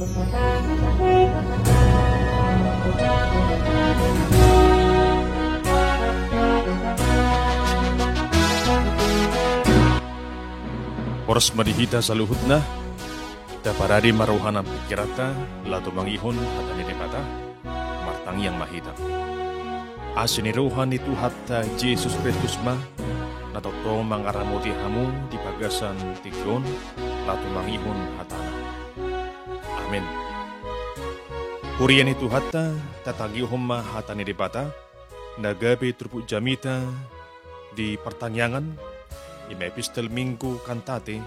Oras madihita sa luhut na, daparadi maruhan ang pikirata, lato mangihon at anilipata, martang yang mahita. Asiniruhan itu hatta Jesus Kristus ma, natotong mangaramuti hamu di pagasan tigyon, lato mangihon hatana. Amen. Hurian itu hatta, tatagihon ma hata nilipata, nagabi turpu jamita di pertanyaan, Ima epistel Minggu Kantate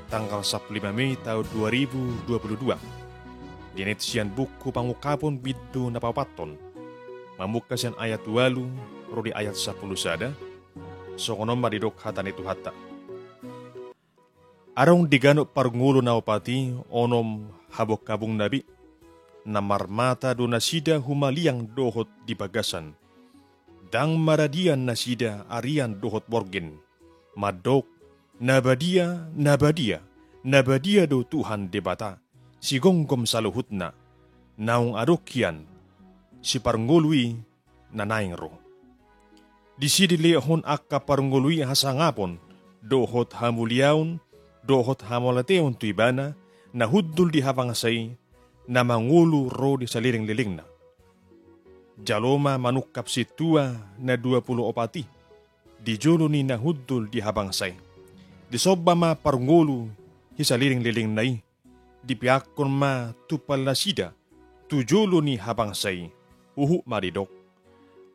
tanggal 15 Mei tahun 2022. Dinetisian buku pangukapon bidu napapaton. Mamukasian ayat 8 rodi ayat 10 sada. Sokonom maridok hatan itu hatta. Arong digano parngulo na opati onom habok kabung nabi. Namarmata do nasida humaliang dohot di bagasan. Dang maradian nasida arian dohot borgen. Madok, nabadia do Tuhan debata, si gonggom saluhut na, naung arukian, si parngului na naing ro. Di sidi leahon akka parngului hasangapon, dohot hamuliaun, dohot hamolateon tuibana, na huddul di hapangasay, na mangulu ro di saliring-liling na. Jaloma manukap si tua na 20 opati, di jolo ni nahuddul di habangsay. Di sobba ma parngulu hisaliring-liling nai. Di piyakon ma tupal na sida tu jolo ni habangsay. Uhu maridok.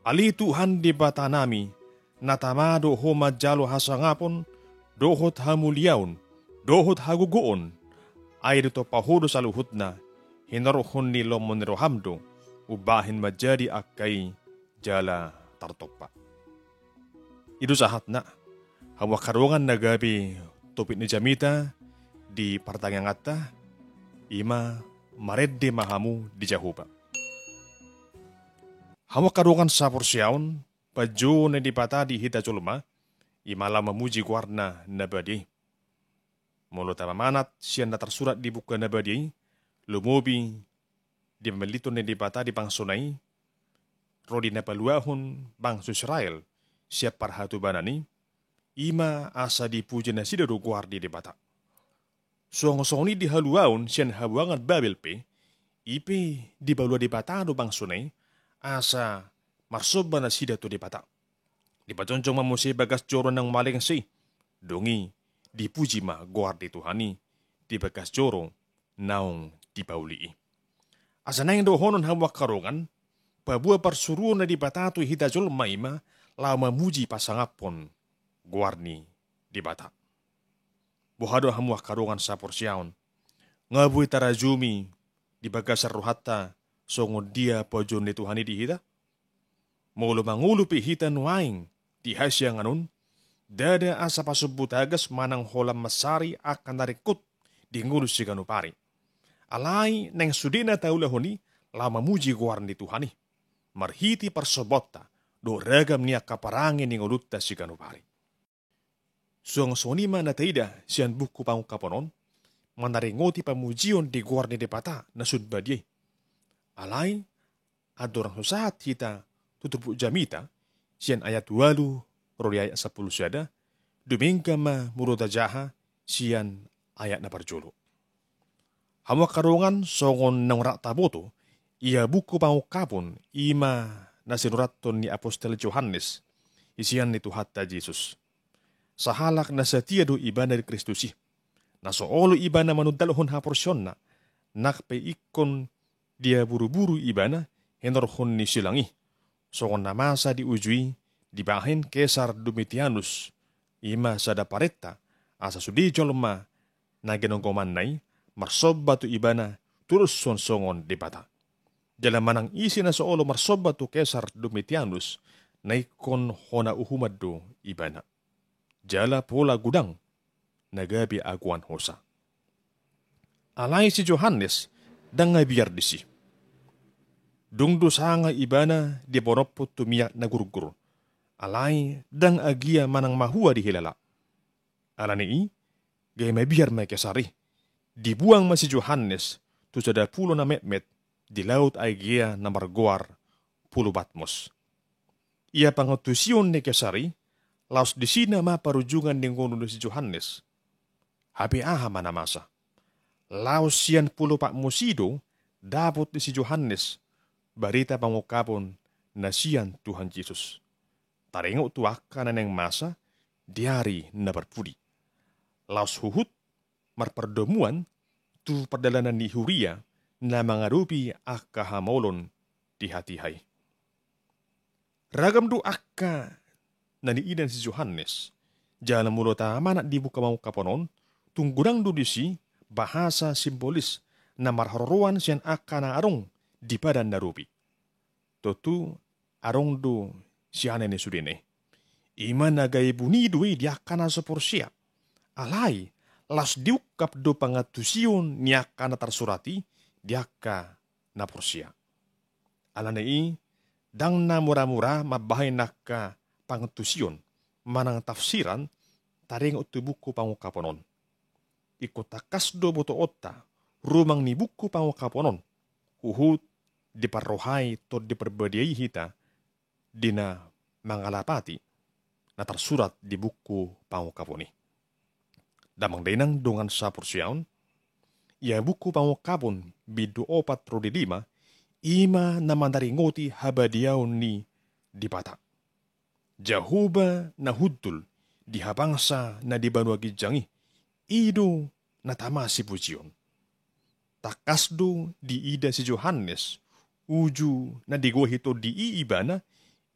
Ali Tuhan di bata nami natamado ho majalo hasangapon dohot hamuliaun dohot hagugoon ay dito pahudo sa luhut na hinarohon ni lomon rohamdo ubahin majadi akay jala tartokpa. Itu sahat na, hawa karungan na gabi topit ni Jamita di pertanyaan ata, ima maredde mahamu di Jahuba. Hawa karungan sa porsyaon, pajo na di pata di hita culma, imala memuji warna nabadi. Mulu tamamanat siya na tersurat di buku nabadi, lumobi di melito na di pata di pangsunay, rodi na paluahon bang Israel, siap parhatu banani, ima asa dipuja na sida do guardi de bata. Song-song ni di haluaun siyan habuangan Babel pe, ipe di balua de bata do bang sunay, asa marsoba na sida to de bata. Di paconjong mamusi bagas joro ng maling si, dongi dipuji ma guardi Tuhani, di bagas joro naong di pauli. Asa na yung dohonon hawak karungan, pabua parsuruan na di bata to hitajol maima, lama muji pasangapon guarni di bata. Buhado hamuah karungan sa porsyaon. Ngabuhi tarajumi di bagasar ruhata songo dia pojon ni Tuhani di hita. Mulu mangulu pi hita nuaing di hasya nganun. Dada asa pasubutagas manang holam masari akan narikut di ngulus si ganupari. Alai neng sudina taulahoni lama muji guarni Tuhani. Marhiti parsobota do ragam niya kaparangin ni ngulutta si ganupari. Suang sonima na taida siyan buku pangkaponon, manaringoti pamujion di guarni de pata na sudbadye. Alay, adorang husahat kita tutupu jamita, siyan ayat 8, roli ayat 10 syada, dumingga ma muroda jaha, siyan ayat na parjolo. Hamwa karungan songon nang raktaboto, iya buku pangkapon, ima na sinuraton ni Apostol Yohanes, isiyan ni Tuhatta Jesus. Sahalak na sa tiyado iba na Kristusi, na soolo iba na manudalhon ha porsyon na, nakpe ikon dia buru-buru iba na, henorhon ni silangi, songon namasa di ujui, dibahin Kesar Domitianus, ima sa dapareta, asa sudi jolma, na genongkoman nai, marsoba tu iba na, turus songon di bata. Jala manang isi na soolo marsoba tu Kesar Domitianus, na ikon hona uhumad do iba na. Jala pola gudang, nagabi aguan hosa. Alay si Johannes, dang nga biyar disi. Dungdo sanga ibana di bonopot tumiyak na gurugur. Alay, dang agia manang mahua di hilala. Alani gay may biyar may kesari. Dibuang ma si Johannes, pulo na metmet di laut Aegea na margoar pulo Patmos. Ia pangutusion ni Kesari, laos di sina maparujungan ni ngono si Johannes. Habi aha manamasa. Laos siyan pulo Patmosido, dapat ni si Johannes, barita pangukapon na siyan Tuhan Yesus. Taringo tuaka na neng masa, diari na berpudi. Laos huhut, marperdomuan, tu perdalanan ni Huria, na mangarupi akahamolon di hati-hai. Ragam do akka na niidan si Johannes, jalan mulo tama na di buka mau kaponon, tunggurang do disi, bahasa simbolis na marharuan siyan akka na arong di padan narupi. Totu arong do siya ni sudine. Ima nagay bunidui di akka na saporsia. Alay, las diukap do pangatusion ni akka na tarsurati, di akka na porsia. Alanai, dang na mura-mura mabahay naka pangatusion, manang tafsiran, taring utubuku pangukaponon. Ikotakas do boto otta, rumang ni buku pangukaponon, huhut di parrohay to di perbadiay hita, dina mangalapati, na tersurat di buku pangukaponi. Damang denang dongan sa porsyaon, ia buku pangukapon bidu 4:5, ima na mandaringoti habadiaon ni dipata. Jahuba na hudul di habangsa na di banua gijangi, ido na tama si pujion. Takasdo di ida si Johannes, uju na digohito di iibana,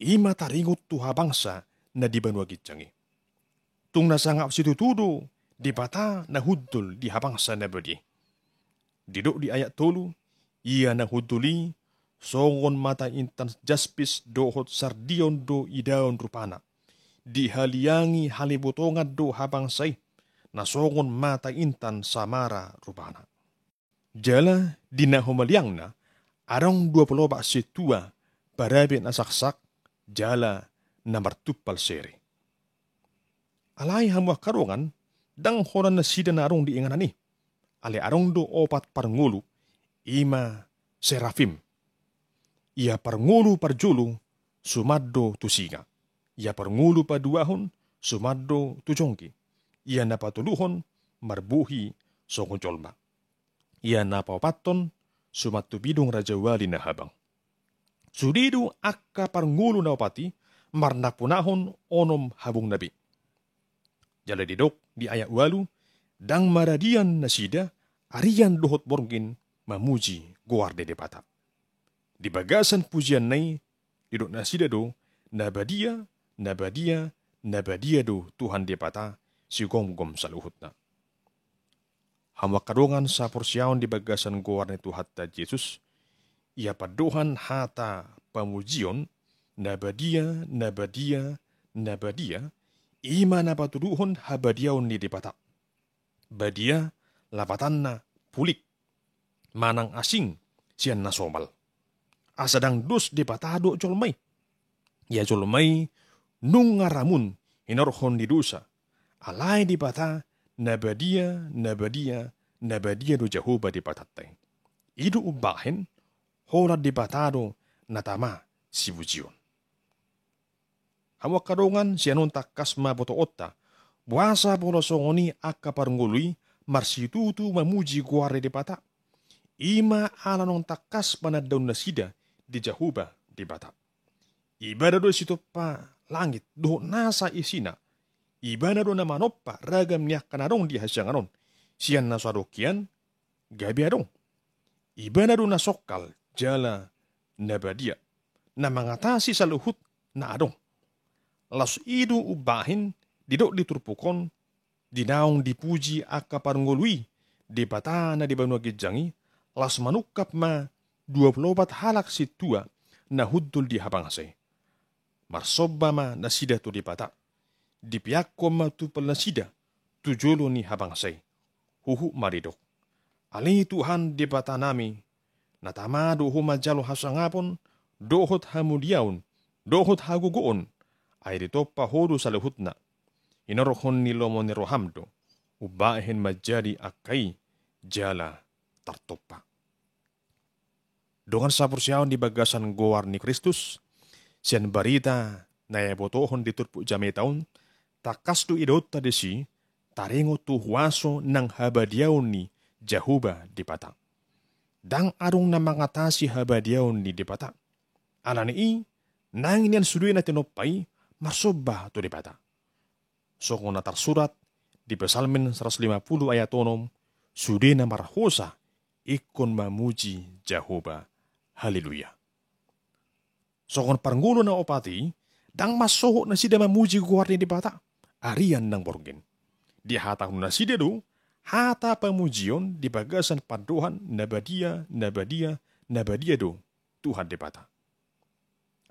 ima taringot tu habangsa na di banua gijangi. Tung nasangap si tutudo, di bata na hudul di habangsa na badi. Didok di ayat 3, ia na huduli, songon mata intan jaspis dohot sardion do idaon rupana. Dihaliangi halibutongan do habangsay, na songon mata intan samara rupana. Jala dinahumaliang na, arong 20 situa, barabi na saksak, jala na martupal seri. Alay hamuak karungan, dang horan na sida na arong diinganan ni. Ale arong do 4 parngulu, ima serafim. Ia parngulu parjulu, sumaddo tusinga. Ia parngulu paduahon, sumaddo tujongki. Ia napatuluhon, marbuhi sokong colma. Ia napapaton, sumattu bidong raja wali na habang. Sudido akka parngulu na opati, marnapunahon onom habong nabi. Jala didok di ayat 8, dang maradian na sida, arian dohot borgin, mamuji guarde de pata. Di bagasan pujian nai, didok na sida do, nabadia do Tuhan de pata, si gom-gom sa luhut na. Hamakadongan sa porsyaon di bagasan guarde Tuhan ta Jesus, ia padohan hata pamujion, nabadia, ima napatuduhon habadiaon ni dipata. Badia lapatan na pulik, manang asing siyan na somal. Asadang dos dipatado jolmay. Ya jolmay nung ngaramun hinorhon di dosa. Alay dipata nabadia do Jehovah dipatatay. Idu ubahin hola dipatado natama si bujion. Hawak kadongan siyanon takas maboto otta, buasa polosongoni akka parngului, marsitutu mamuji guare di pata. Ima alanong takas panadaun nasida di Jehovah di pata. Ibadah do situ pa langit do nasa isina. Ibadah do na manoppa ragam niyak kanarong di hasyanganon. Siyan na swadokian gabi adong. Ibadah do na sokal jala nabadia. Na mangatasi sa luhut na adong. Las idu ubahin, didok diturpukon, dinaong dipuji akka parngului, di bata na di banua gijangi, las manukap ma 24 halak situa na hudul di habangsay. Marsoba ma na sida tu di bata. Di piyakko ma tupal na sida, tujolo ni habangsay. Huhu maridok. Ali Tuhan di bata nami, natamado humajalo hasangapon, dohot hamuliaon, dohot hagugoon, ay dito pahodo sa luhut na. Inorohon ni lomo ni Rohamdo, ubahin majadi akay jala tartopa. Dengan sapursiaon di bagasan goar ni Kristus, sian barita na botohon di turpu jami taon, takas tu idot tadesi, taringo tu huaso ng habadiaon ni Jahuba di pata. Dang arong na mangatasi habadiaon ni di pata. Alani i, nang inian sudui na tinopay, marsoba to di pata. So kung natarsurat, di Psalmen 150 ayat 6, sudui na marhosa, ikon mamuji Jahuba. Haleluya. So kung paranggulo na opati, dang masoho na sida mamuji guarni di pata, arian ng borgen. Di hatang na sida do, hata pamujion di bagasan paduhan nabadia do Tuhan di pata.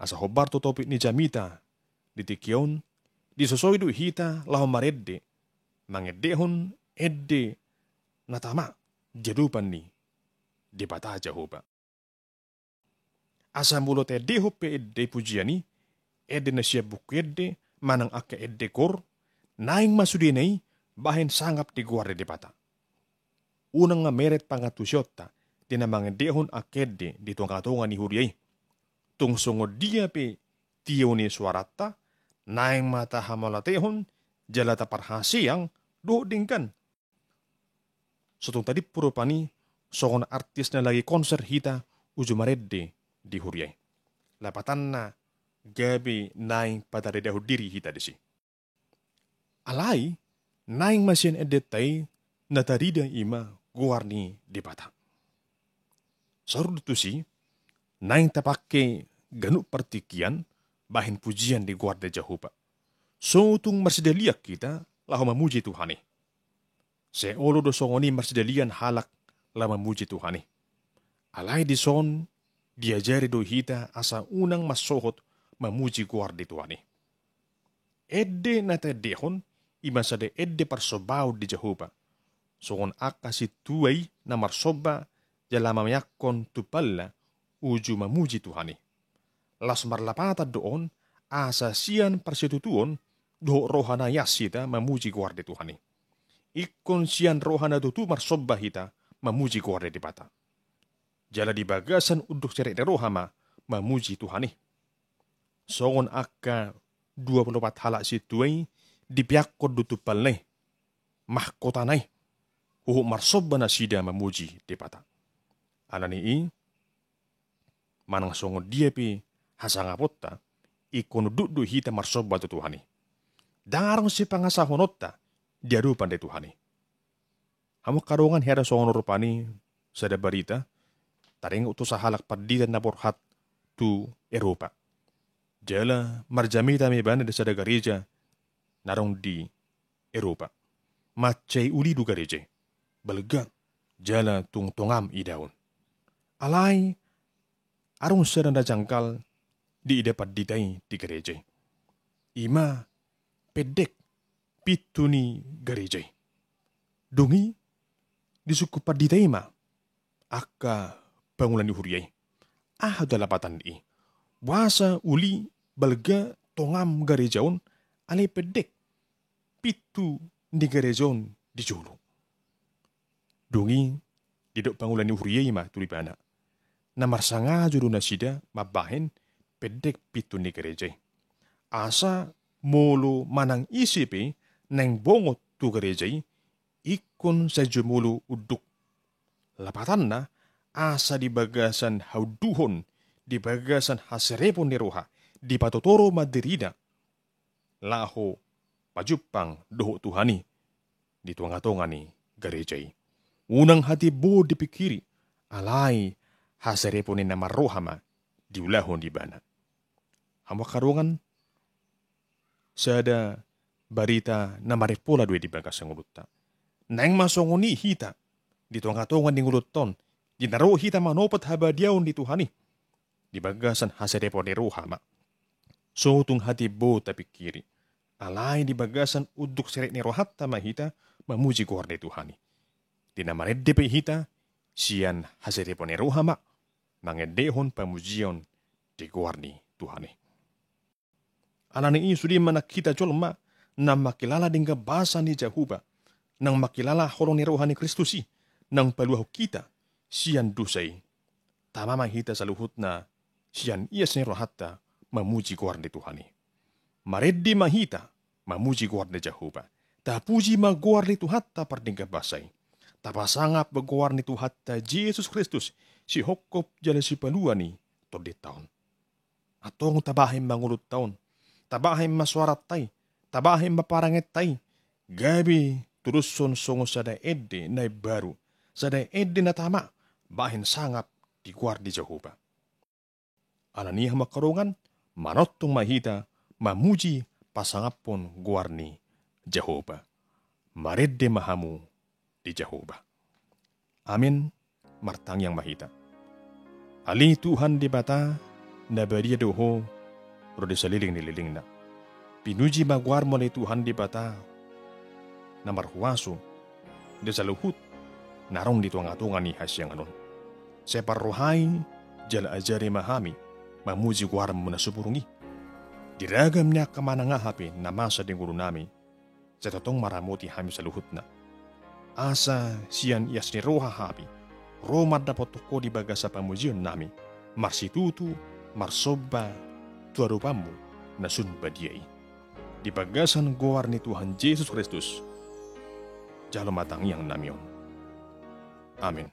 Asa hobar to topik ni Jamita, di tikyon, di sosoidu hita laho maredde, mangedehon edde natama jadupan ni di pata Jahuba. Asa mulot edde hope edde pujiani, edde na siya bukede, manang aka edde kor, naing masudinay, bahin sangap di guarde di pata. Unang nga meret pangatusyota, dinamangedehon akedde di tungkatungan ni Huriay. Tungsungod dia pe tiyo ni suarata, naing mata hamalatehon, jalata parhasiyang, doodingkan. So tung tadi puro pani, so kung artis na lagi konser hita, ujumaredde di Huriay. Lapatan na, gabi naing padaredaho diri hita disi. Alay, naing masyan edetay natarida ima guarni di pata. Sarud tu si, naing tapake ganuk partikian bahin pujian di guarda Jahuba. So tung marsidaliak kita laho mamuji Tuhani. Se olo do songoni marsidalian halak la mamuji Tuhani. Alay di son diajari do hita asa unang masohot mamuji guardi Tuhani. Edde na tedehon imasade edde parsobao di Jahuba. So kon akasi tuay na marsoba jalama mayakon tupalla uju mamuji Tuhani. Las marlapata doon asa sian persitutuon do rohana yasita mamuji guardi Tuhani. Ikon sian rohana tutu marsoba hita mamuji guardi di pata. Jala di bagasan uduk cerek rohama mamuji Tuhani. So kon akka 24 halak situay dipiakod dutupal nai, mahkota nai, huhu marsoba na sida mamuji di pata. Anani i, manang songo dia pi hasangapota, ikon dudu hita marsoba tu Tuhani. Dangarang si pangasahonota, diadupan di Tuhani. Hamu karungan hera songo rupani, sada barita, taring utos sa halak paditan na borhat tu Eropa. Jala marjamita mi bana di sada gereja, narong di Eropa. Macay uli du gereja. Balga, jala tungtungam idaun. Alay, arong sedang da jangkal di dapat ditay di gereja. Ima, pedek, pituni gereja. Dungi, disuku paditay ma, akka bangulan di Huriay. Dalapatan i. Wasa uli balga tongam gerejaun, alay pedek, pitu di gerejon di jolo. Dungi, didok pangulan ni Huriay ma tulipana. Namarsanga juru na sida mabahin pedek pitu ni gereja. Asa molo manang isipi nang bongot tu gereja, ikon sa jumulu uduk. Lapatan na, asa di bagasan hauduhon, di bagasan haserepon ni roha, di patotoro madirida. Laho, pajupang doho Tuhani, di tuangatongan ni gereja. Unang hati bo dipikiri, alay hasarepon ni namarohama, diulahon di bana. Hamak karungan, sada barita na maripola dua di bagas ang ulutta. Nang masongoni hita, di tuangatongan ni ulutton, di naro hita manopat habadiaon di Tuhani, di bagasan hasarepon ni rohama. So tung hati bo tapikiri, alay di bagasan uduk seret ni rohatta mahita, mamuji guarda Tuhani. Di namaredde pe hita, siyan hasarepon ni rohama, mangedehon pamujion di guarni Tuhani. Alani ini sudi manakita jolma, nang makilala dengan bahasa ni Jahuba, nang makilala holong ni rohani Kristusi, nang paluahu kita, siyan dusay. tamama hita saluhutna sian ias ni rohatta memuji guarni Tuhani. Mareddi mahita memuji guarni Jehovah. Tapuji ma guarni Tuhatta pardingga basay. Tapasangap beguarni Tuhatta Yesus Kristus si hokop jala si paluani todit taon. Atong tabahim mangulut taon. Tabahim masuarat tay. Tabahim maparanget tay. Gabi turuson songo sada edde na baru. Sada edde na tama. Bahin sangap di guarni Jehovah. Ananiya makarungan, manotong mahita, mamuji pasangapon guarni Jehovah. Maredde mahamu di Jehovah. Amin, martang yang mahita. Ali Tuhan di bata, na badia doho, rodi saliling nililing na. Pinuji maguar mo ni Tuhan di bata, na marhuaso, di saluhut, narong dito ang atungan ni hasyang anon. Separuhay, jala ajari mahami, mamuji guaram mo na suburungi. Diragam niya kamanangahapi na masa din guru nami, sa totong maramuti hami sa luhut na. Asa siyan iyas ni roha hapi, romad dapat toko di baga sa pamujion nami, marsitutu, marsoba, tuarupamu, na sunba diyay. Di bagasan guar ni Tuhan Yesus Kristus, jalo matang yang namion. Amin.